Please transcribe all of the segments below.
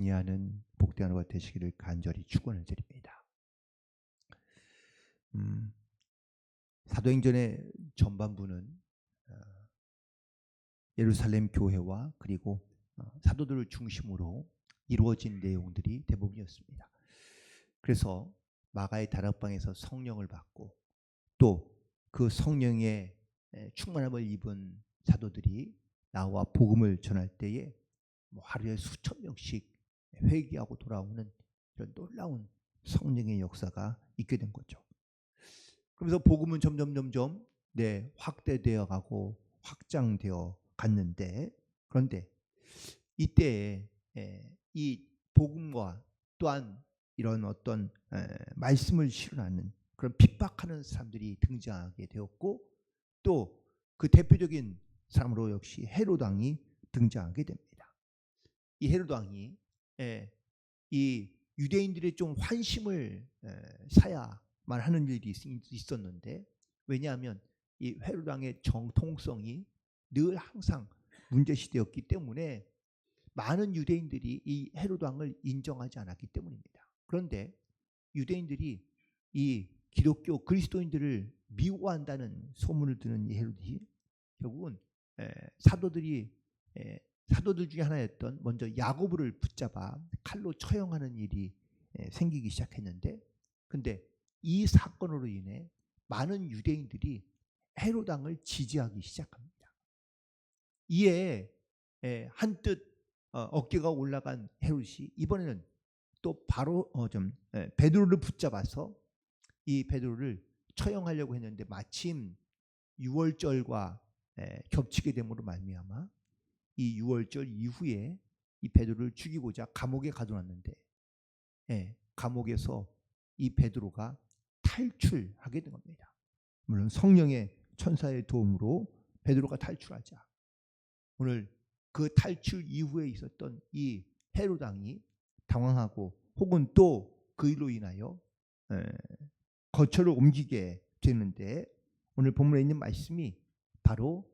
이해하는 복된 하루가 되시기를 간절히 축원을 드립니다. 사도행전의 전반부는 예루살렘 교회와 그리고 사도들을 중심으로 이루어진 내용들이 대부분이었습니다. 그래서 마가의 다락방에서 성령을 받고 또 그 성령의 충만함을 입은 사도들이 나와 복음을 전할 때에 하루에 수천 명씩 회개하고 돌아오는 이런 놀라운 성령의 역사가 있게 된 거죠. 그러면서 복음은 점점 확대되어 가고 확장되어 갔는데, 그런데 이때에 이 복음과 또한 이런 어떤 말씀을 실현하는 그런 핍박하는 사람들이 등장하게 되었고, 또 그 대표적인 사람으로 역시 헤롯 왕이 등장하게 됩니다. 이 헤롯 왕이 이 유대인들의 좀 환심을 사야만 하는 일이 있었는데, 왜냐하면 이 헤롯 왕의 정통성이 늘 항상 문제시되었기 때문에 많은 유대인들이 이 헤롯 왕을 인정하지 않았기 때문입니다. 그런데 유대인들이 이 기독교 그리스도인들을 미워한다는 소문을 듣는 이 헤롯이 결국은 사도들 중에 하나였던 먼저 야고보를 붙잡아 칼로 처형하는 일이 생기기 시작했는데, 근데 이 사건으로 인해 많은 유대인들이 헤롯 왕을 지지하기 시작합니다. 이에 한뜻 어깨가 올라간 헤롯이 이번에는 또 바로 베드로를 붙잡아서 이 베드로를 처형하려고 했는데, 마침 유월절과 겹치게 됨으로 말미암아 이 유월절 이후에 이 베드로를 죽이고자 감옥에 가둬놨는데, 감옥에서 이 베드로가 탈출하게 된 겁니다. 물론 성령의 천사의 도움으로 베드로가 탈출하자 오늘 그 탈출 이후에 있었던 이 헤롯 왕이 당황하고 혹은 또 그 일로 인하여 거처를 옮기게 되는데, 오늘 본문에 있는 말씀이 바로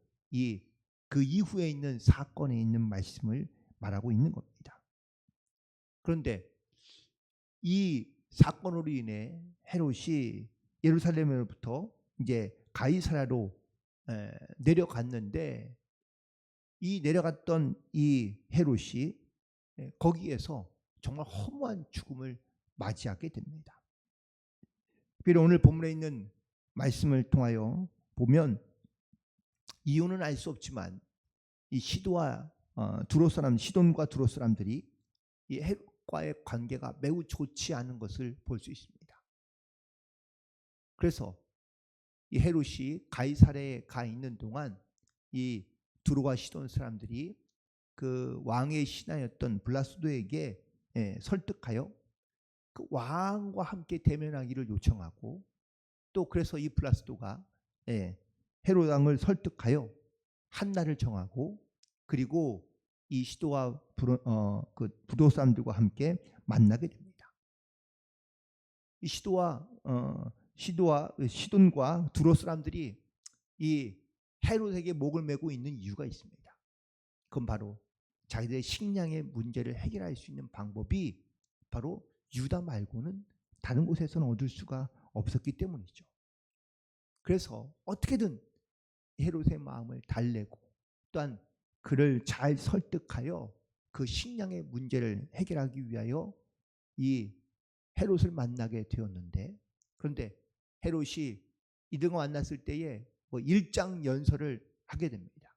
그 이후에 있는 사건에 있는 말씀을 말하고 있는 겁니다. 그런데 이 사건으로 인해 헤롯이 예루살렘으로부터 이제 가이사랴로 내려갔는데, 이 내려갔던 이 헤롯이 거기에서 정말 허무한 죽음을 맞이하게 됩니다. 그리고 오늘 본문에 있는 말씀을 통하여 보면 이유는 알 수 없지만 이 시돈과 두로 사람들이 이 헤롯과의 관계가 매우 좋지 않은 것을 볼 수 있습니다. 그래서 이 헤롯이 가이사랴에 가 있는 동안 이 두로와 시돈 사람들이 그 왕의 신하였던 블라스도에게 설득하여 그 왕과 함께 대면하기를 요청하고, 또 그래서 이 블라스도가 헤롯 왕을 설득하여 한 날을 정하고, 그리고 이 시도와 그 부도 사람들과 함께 만나게 됩니다. 이 시돈과 두로 사람들이 이 헤롯에게 목을 메고 있는 이유가 있습니다. 그건 바로 자기들의 식량의 문제를 해결할 수 있는 방법이 바로 유다 말고는 다른 곳에서는 얻을 수가 없었기 때문이죠. 그래서 어떻게든 헤롯의 마음을 달래고 또한 그를 잘 설득하여 그 식량의 문제를 해결하기 위하여 이 헤롯을 만나게 되었는데, 그런데 헤롯이 이들과 만났을 때에 일장연설을 하게 됩니다.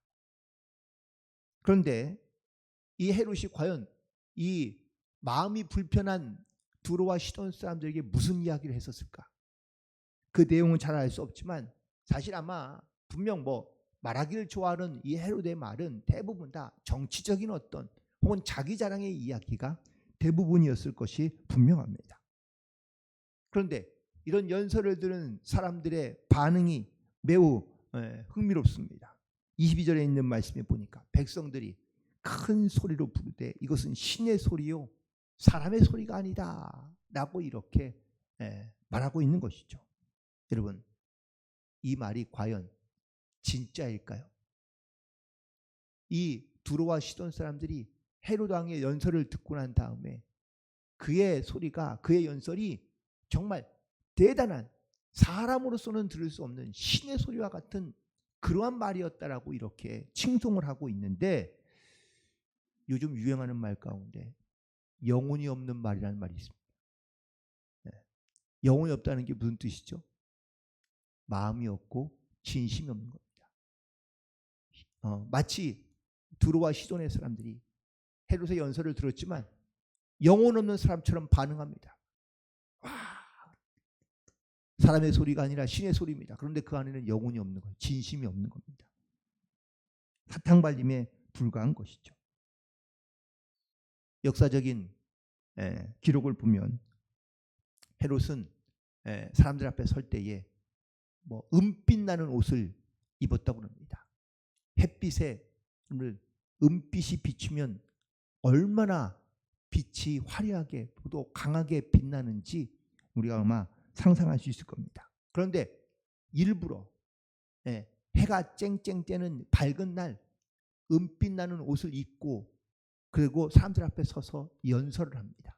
그런데 이 헤롯이 과연 이 마음이 불편한 두로와 시돈 사람들에게 무슨 이야기를 했었을까? 그 내용은 잘 알 수 없지만 사실 아마 분명 말하기를 좋아하는 이 헤롯의 말은 대부분 다 정치적인 어떤 혹은 자기 자랑의 이야기가 대부분이었을 것이 분명합니다. 그런데 이런 연설을 들은 사람들의 반응이 매우 흥미롭습니다. 22절에 있는 말씀에 보니까 백성들이 큰 소리로 부르되 이것은 신의 소리요 사람의 소리가 아니다 라고 이렇게 말하고 있는 것이죠. 여러분, 이 말이 과연 진짜일까요? 이 두로와 시돈 사람들이 헤롯 왕의 연설을 듣고 난 다음에 그의 소리가, 그의 연설이 정말 대단한, 사람으로서는 들을 수 없는 신의 소리와 같은 그러한 말이었다라고 이렇게 칭송을 하고 있는데, 요즘 유행하는 말 가운데 영혼이 없는 말이라는 말이 있습니다. 영혼이 없다는 게 무슨 뜻이죠? 마음이 없고 진심이 없는 겁니다. 마치 두로와 시돈의 사람들이 헤롯의 연설을 들었지만 영혼 없는 사람처럼 반응합니다. 와, 사람의 소리가 아니라 신의 소리입니다. 그런데 그 안에는 영혼이 없는 거예요. 진심이 없는 겁니다. 사탕발림에 불과한 것이죠. 역사적인 기록을 보면 헤롯은 사람들 앞에 설 때에 은빛 나는 옷을 입었다고 합니다. 햇빛에 은빛이 비추면 얼마나 빛이 화려하게 또 강하게 빛나는지 우리가 아마 상상할 수 있을 겁니다. 그런데 일부러 해가 쨍쨍 떼는 밝은 날 은빛 나는 옷을 입고 그리고 사람들 앞에 서서 연설을 합니다.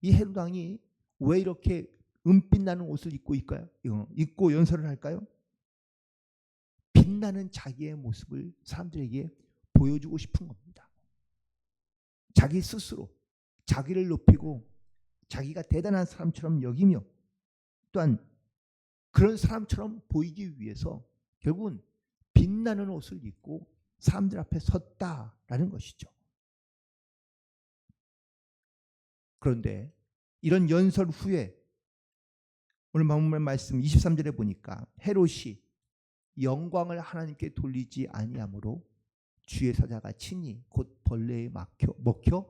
이 헤롯 왕이 왜 이렇게 은빛 나는 옷을 입고 있을까요? 입고 연설을 할까요? 빛나는 자기의 모습을 사람들에게 보여주고 싶은 겁니다. 자기 스스로 자기를 높이고 자기가 대단한 사람처럼 여기며 또한 그런 사람처럼 보이기 위해서 결국은 빛나는 옷을 입고 사람들 앞에 섰다라는 것이죠. 그런데 이런 연설 후에 오늘 본문 말씀 23절에 보니까 헤롯이 영광을 하나님께 돌리지 아니하므로 주의 사자가 친히 곧 벌레에 먹혀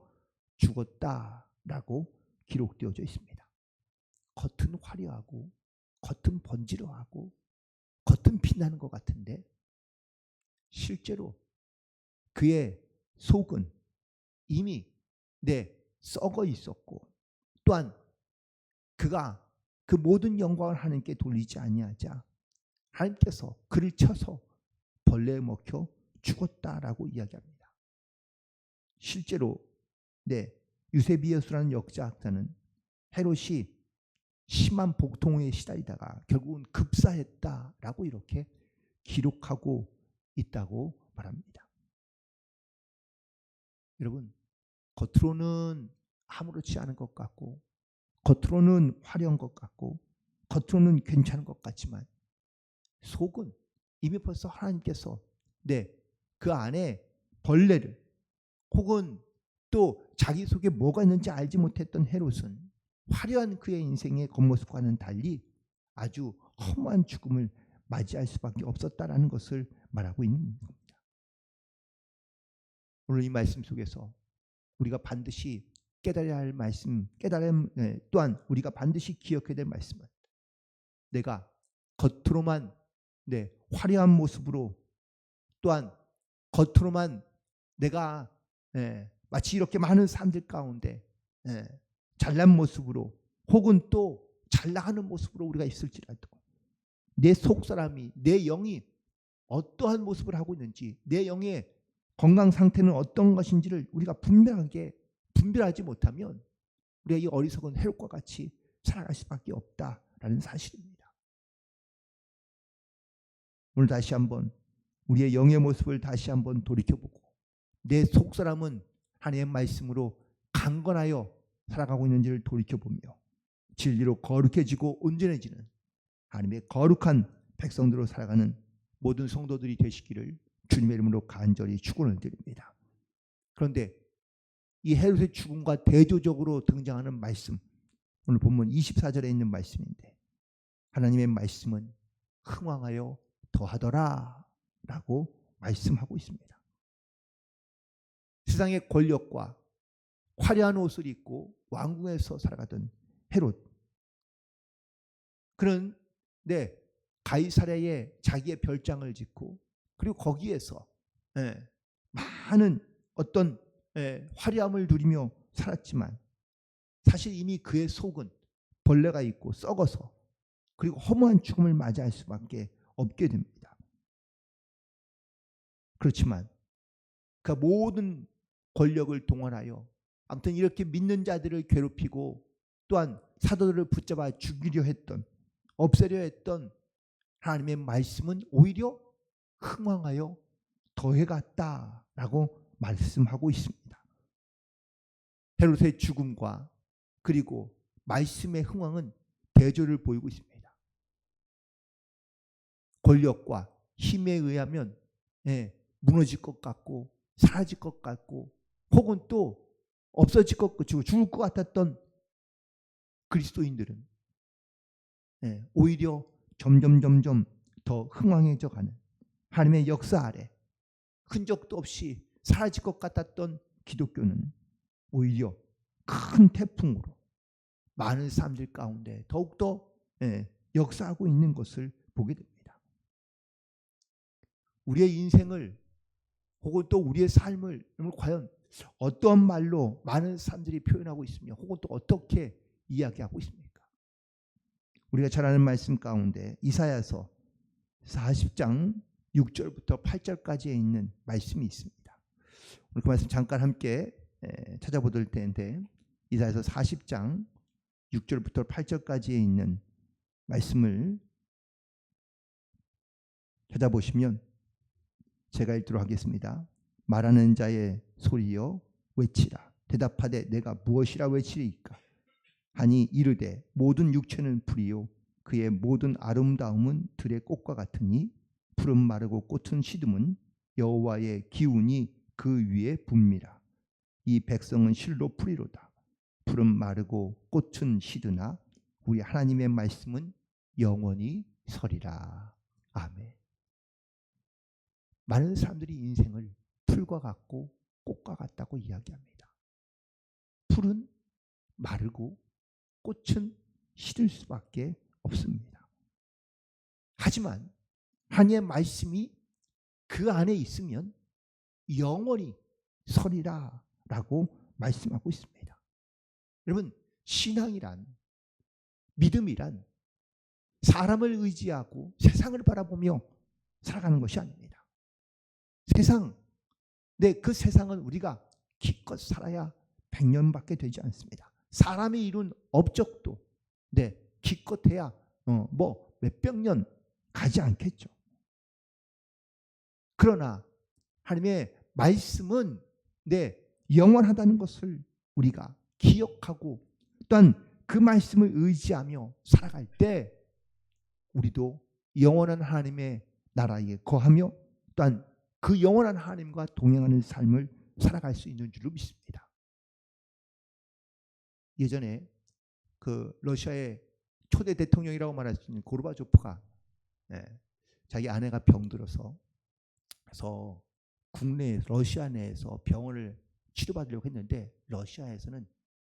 죽었다라고 기록되어져 있습니다. 겉은 화려하고 겉은 번지르하고 겉은 빛나는 것 같은데 실제로 그의 속은 이미 썩어 있었고 또한 그가 그 모든 영광을 하나님께 돌리지 아니하자 하나님께서 그를 쳐서 벌레에 먹혀 죽었다라고 이야기합니다. 실제로 유세비우스라는 역사학자는 헤롯이 심한 복통에 시달리다가 결국은 급사했다라고 이렇게 기록하고 있다고 말합니다. 여러분, 겉으로는 아무렇지 않은 것 같고 겉으로는 화려한 것 같고 겉으로는 괜찮은 것 같지만 속은 이미 벌써 하나님께서 그 안에 벌레를 혹은 또 자기 속에 뭐가 있는지 알지 못했던 헤롯은 화려한 그의 인생의 겉모습과는 달리 아주 허무한 죽음을 맞이할 수밖에 없었다라는 것을 말하고 있는 겁니다. 오늘 이 말씀 속에서 우리가 반드시 깨달아야 할 말씀, 또한 우리가 반드시 기억해야 될 말씀은 내가 겉으로만 화려한 모습으로 또한 겉으로만 내가 마치 이렇게 많은 사람들 가운데 잘난 모습으로 혹은 또 잘 나가는 모습으로 우리가 있을지라도 내 속사람이 내 영이 어떠한 모습을 하고 있는지 내 영의 건강 상태는 어떤 것인지를 우리가 분별하지 못하면 우리가 이 어리석은 헤롯과 같이 살아갈 수밖에 없다라는 사실입니다. 오늘 다시 한번 우리의 영의 모습을 다시 한번 돌이켜보고 내 속사람은 하나님의 말씀으로 강건하여 살아가고 있는지를 돌이켜보며 진리로 거룩해지고 온전해지는 하나님의 거룩한 백성들로 살아가는 모든 성도들이 되시기를 주님의 이름으로 간절히 축원을 드립니다. 그런데 이 헤롯의 죽음과 대조적으로 등장하는 말씀, 오늘 본문 24절에 있는 말씀인데 하나님의 말씀은 흥왕하여 더하더라 라고 말씀하고 있습니다. 세상의 권력과 화려한 옷을 입고 왕궁에서 살아가던 헤롯, 그는 가이사랴에 자기의 별장을 짓고 그리고 거기에서 많은 어떤 화려함을 누리며 살았지만 사실 이미 그의 속은 벌레가 있고 썩어서 그리고 허무한 죽음을 맞이할 수밖에 없게 됩니다. 그렇지만 그 모든 권력을 동원하여 아무튼 이렇게 믿는 자들을 괴롭히고 또한 사도들을 붙잡아 죽이려 했던, 없애려 했던 하나님의 말씀은 오히려 흥왕하여 더해갔다라고 말씀하고 있습니다. 헤롯의 죽음과 그리고 말씀의 흥왕은 대조를 보이고 있습니다. 권력과 힘에 의하면 무너질 것 같고 사라질 것 같고 혹은 또 없어질 것 같고 죽을 것 같았던 그리스도인들은 오히려 점점 더 흥왕해져 가는 하나님의 역사 아래 흔적도 없이 사라질 것 같았던 기독교는 오히려 큰 태풍으로 많은 사람들 가운데 더욱더 역사하고 있는 것을 보게 됩니다. 우리의 인생을 혹은 또 우리의 삶을 과연 어떤 말로 많은 사람들이 표현하고 있으며 혹은 또 어떻게 이야기하고 있습니까? 우리가 잘 아는 말씀 가운데 이사야서 40장 6절부터 8절까지에 있는 말씀이 있습니다. 오늘 그 말씀 잠깐 함께 찾아보실 텐데 이사야서 40장 6절부터 8절까지에 있는 말씀을 찾아보시면 제가 읽도록 하겠습니다. 말하는 자의 소리여 외치라. 대답하되 내가 무엇이라 외치리이까? 하니 이르되 모든 육체는 풀이요 그의 모든 아름다움은 들의 꽃과 같으니 풀은 마르고 꽃은 시듬은 여호와의 기운이 그 위에 붑니다. 이 백성은 실로 풀이로다. 풀은 마르고 꽃은 시드나 우리 하나님의 말씀은 영원히 서리라. 아멘. 많은 사람들이 인생을 풀과 같고 꽃과 같다고 이야기합니다. 풀은 마르고 꽃은 시들 수밖에 없습니다. 하지만 하나님의 말씀이 그 안에 있으면 영원히 서리라 라고 말씀하고 있습니다. 여러분, 신앙이란, 믿음이란 사람을 의지하고 세상을 바라보며 살아가는 것이 아닙니다. 그 세상은 우리가 기껏 살아야 100년밖에 되지 않습니다. 사람이 이룬 업적도 기껏해야 몇백 년 가지 않겠죠. 그러나 하나님의 말씀은 영원하다는 것을 우리가 기억하고 또한 그 말씀을 의지하며 살아갈 때 우리도 영원한 하나님의 나라에 거하며 또한 그 영원한 하나님과 동행하는 삶을 살아갈 수 있는 줄로 믿습니다. 예전에 그 러시아의 초대 대통령이라고 말할 수 있는 고르바초프가 자기 아내가 병들어서 그래서 국내 러시아 내에서 병원을 치료받으려고 했는데 러시아에서는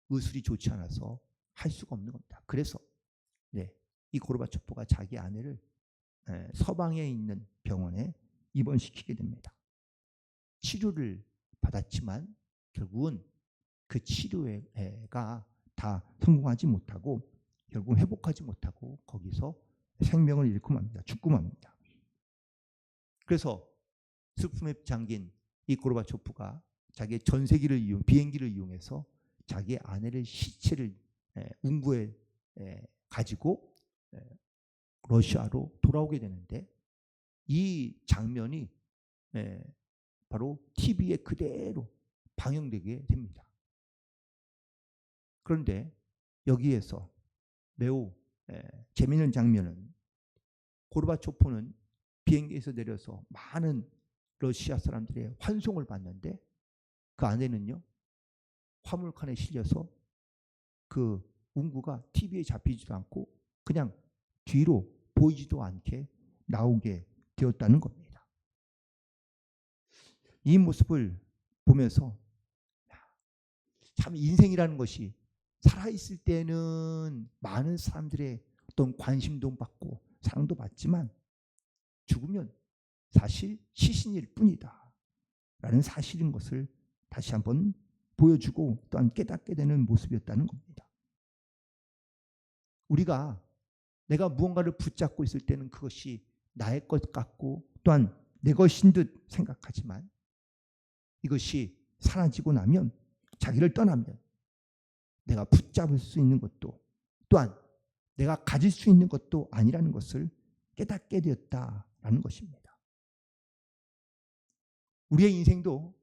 의술이 좋지 않아서 할 수가 없는 겁니다. 그래서 이 고르바초프가 자기 아내를 서방에 있는 병원에 입원시키게 됩니다. 치료를 받았지만 결국은 그 치료가 다 성공하지 못하고 결국 회복하지 못하고 거기서 생명을 잃고 맙니다. 죽고 맙니다. 그래서 슬픔에 잠긴 이 고르바초프가 자기의 전세기를 비행기를 이용해서 자기의 아내를 시체를 운구해 가지고 러시아로 돌아오게 되는데 이 장면이 바로 TV에 그대로 방영되게 됩니다. 그런데 여기에서 매우 재미있는 장면은 고르바초프는 비행기에서 내려서 많은 러시아 사람들의 환송을 받는데 그 아내는요 화물칸에 실려서 그 운구가 TV에 잡히지도 않고 그냥 뒤로 보이지도 않게 나오게 되었다는 겁니다. 이 모습을 보면서 참 인생이라는 것이 살아있을 때는 많은 사람들의 어떤 관심도 받고 사랑도 받지만 죽으면 사실 시신일 뿐이다 라는 사실인 것을 다시 한번 보여주고 또한 깨닫게 되는 모습이었다는 겁니다. 우리가 내가 무언가를 붙잡고 있을 때는 그것이 나의 것 같고 또한 내 것인 듯 생각하지만 이것이 사라지고 나면, 자기를 떠나면 내가 붙잡을 수 있는 것도 또한 내가 가질 수 있는 것도 아니라는 것을 깨닫게 되었다라는 것입니다. 우리의 인생도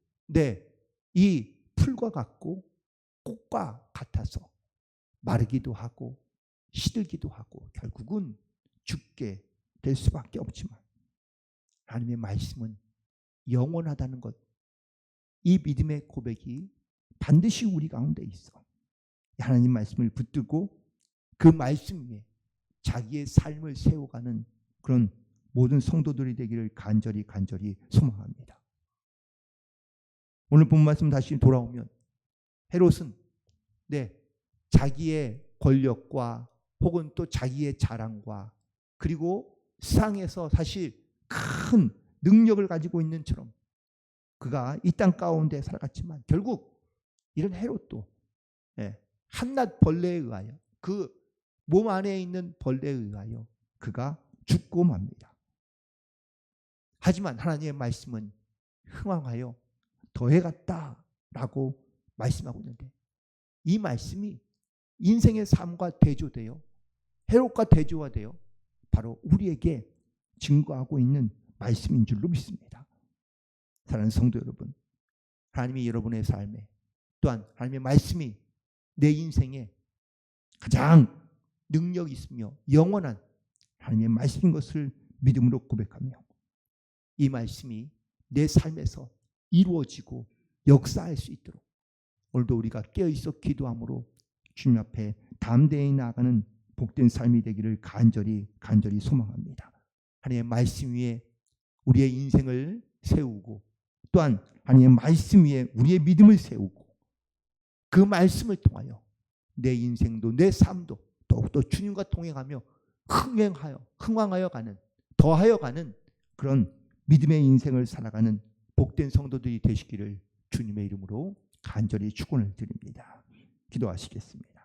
이 풀과 같고 꽃과 같아서 마르기도 하고 시들기도 하고 결국은 죽게 될 수밖에 없지만, 하나님의 말씀은 영원하다는 것, 이 믿음의 고백이 반드시 우리 가운데 있어 하나님 말씀을 붙들고 그 말씀 위에 자기의 삶을 세워가는 그런 모든 성도들이 되기를 간절히 소망합니다. 오늘 본 말씀 다시 돌아오면, 헤롯은 자기의 권력과 혹은 또 자기의 자랑과 그리고 세상에서 사실 큰 능력을 가지고 있는 처럼 그가 이 땅 가운데 살아갔지만, 결국 이런 헤롯도 한낱 벌레에 의하여, 그 몸 안에 있는 벌레에 의하여 그가 죽고 맙니다. 하지만 하나님의 말씀은 흥왕하여 더해갔다라고 말씀하고 있는데, 이 말씀이 인생의 삶과 대조되어 헤롯과 대조가 되어 바로 우리에게 증거하고 있는 말씀인 줄로 믿습니다. 사랑하는 성도 여러분, 하나님이 여러분의 삶에, 또한 하나님의 말씀이 내 인생에 가장 능력이 있으며 영원한 하나님의 말씀인 것을 믿음으로 고백하며, 이 말씀이 내 삶에서 이루어지고 역사할 수 있도록 오늘도 우리가 깨어있어 기도함으로 주님 앞에 담대히 나아가는 복된 삶이 되기를 간절히 소망합니다. 하나님의 말씀 위에 우리의 인생을 세우고, 또한 하나님의 말씀 위에 우리의 믿음을 세우고, 그 말씀을 통하여 내 인생도 내 삶도 더욱더 주님과 동행하며 흥왕하여 가는, 더하여 가는 그런 믿음의 인생을 살아가는 복된 성도들이 되시기를 주님의 이름으로 간절히 축원을 드립니다. 기도하시겠습니다.